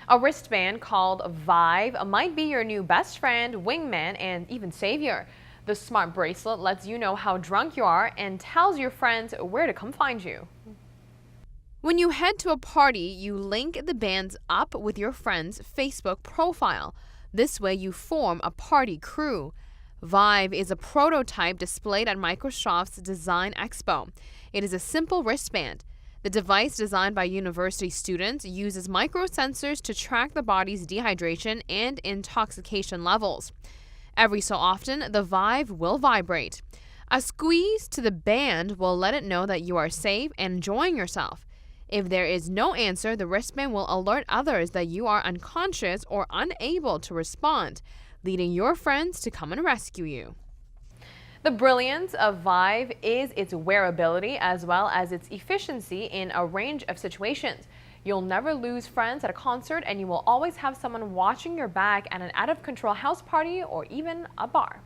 A wristband called Vive might be your new best friend, wingman, and even savior. The smart bracelet lets you know how drunk you are and tells your friends where to come find you. When you head to a party, you link the bands up with your friend's Facebook profile. This way, you form a party crew. Vive is a prototype displayed at Microsoft's Design Expo. It is a simple wristband. The device, designed by university students, uses microsensors to track the body's dehydration and intoxication levels. Every so often, the Vive will vibrate. A squeeze to the band will let it know that you are safe and enjoying yourself. If there is no answer, the wristband will alert others that you are unconscious or unable to respond, leading your friends to come and rescue you. The brilliance of Vive is its wearability as well as its efficiency in a range of situations. You'll never lose friends at a concert, and you will always have someone watching your back at an out-of-control house party or even a bar.